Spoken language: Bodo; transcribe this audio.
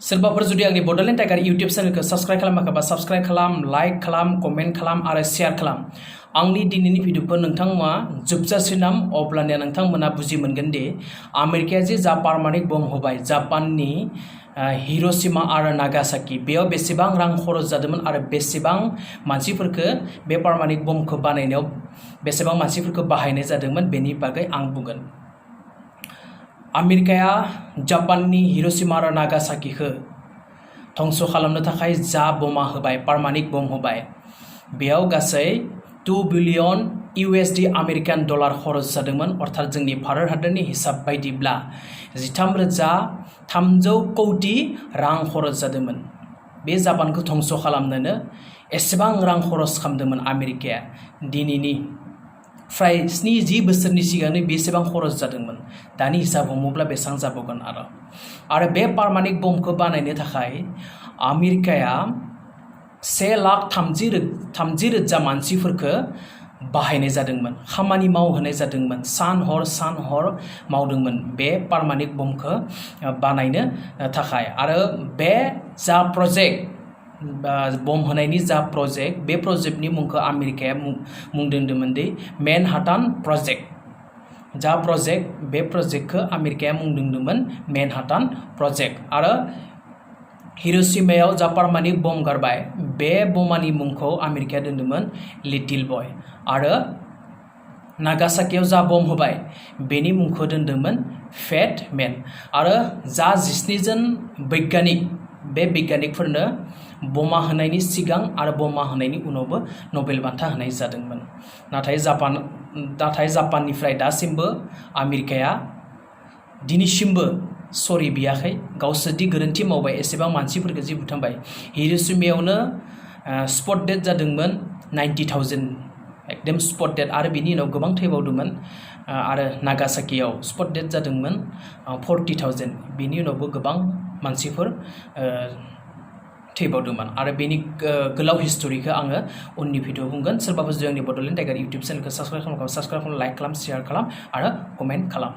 सोरबाफोर जुदि आंनि बड'लेण्ड टाइगार इउटुब चेनेलखौ साबस्क्राइब खालामाखैबा साबस्क्राइब खालाम, लाइक खालाम, कमेन्ट खालाम आरो शेयार खालाम। आंनि दिनैनि भिडिअखौ नोंथांमोना जोबजासिम अब्लानिया नोंथांमोना बुजि मोनगोन दि आमेरिकाया जे जा पारमानेन्ट बम होबाय जापाननि हिर'शिमा आरो नागासाकी, बेयाव बेसेबां रां खरस जादोंमोन आरो बेसेबां मानसिफोरखौ बे पारमानेन्ट बमखौ बानायनायाव बेसेबां मानसिफोरखौ बाहायनाय जादोंमोन बेनि बागै आं बुंगोन। आमेरिकाया जापाननि हिर'शिमा आरो नागासाकीखौ धंस खालामनो थाखाय जा बमा होबाय, पारमानेन्ट बम होबाय, बेयाव गासै 2 बिलियन USD आमेरिकान डलार खरस जादोंमोन। अर्थात जोंनि भारत हादरनि हिसाब बायदिब्ला 13,300 कौटि रां खरस जादोंमोन। बे जापानखौ धंस खालामनोनो एसेबां रां खरस खालामदोंमोन आमेरिकाया। दिनैनि फ्राय 70 बोसोरनि सिगांनो बेसेबां खरस जादोंमोन, दानि हिसाब हमोब्ला बेसेबां जाबावगोन। आरो बे पारमानेन्ट बमखौ बानायनो थाखाय आमेरिकाया 1,30,000 मानसिफोरखौ बाहायनाय जादोंमोन, खामानि मावहोनाय जादोंमोन, सान हर मावदोंमोन बे पारमानेन्ट बमखौ बानायनो थाखाय। आरो बे जा प्रजेक्ट बम होनायनि जा प्रजेक्ट, बे प्रजेक्टनि मुंखौ आमेरिकाया मुं दोन्दोंमोन दि मेनहाटान प्रजेक्ट। जा प्रजेक्ट, बे प्रजेक्टखौ आमेरिकाया मुं दोन्दोंमोन मेनहाटान प्रजेक्ट। आरो हिर'शिमायाव जा पारमानेन्ट बम गारबाय, बे बमानि मुंखौ आमेरिकाया दोन्दोंमोन लिटिल बय। आरो नागासाकीयाव जा बम होबाय, बेनि मुंखौ दोन्दोंमोन फेट मेन। आरो जा 17 जन बैग्यानिक, बे बैग्यानिकफोरनो बमा होनायनि सिगां आरो बमा होनायनि उनावबो नबेल बान्था होनाय जादोंमोन। नाथाय जापाननिफ्राय दासिमबो आमेरिकाया दिनैसिमबो सरि बियाखै। गावसोरदि गोरोन्थि मावबाय, एसेबां मानसिफोरखौ जि बुथारबाय। हिर'शिमायावनो स्पट डेथ जादोंमोन 90,000, एकदम स्पट डेथ, आरो बिनि उनाव गोबां थैबावदोंमोन। आरो नागासाकीयाव स्पट डेथ जादोंमोन 40,000, बिनि उनावबो गोबां मानसिफोर थैबावदोंमन। आरो बेनि गोलाव हिस्ट'रिखौ आङो उननि भिडिअआव बुंगोन। सोरबाफोर जुदि आंनि बड'लेण्ड टाइगार इउटुब चेनेलखौ साबस्क्राइब खालाम, लाइक खालाम, शेयार खालाम आरो कमेन्ट खालाम।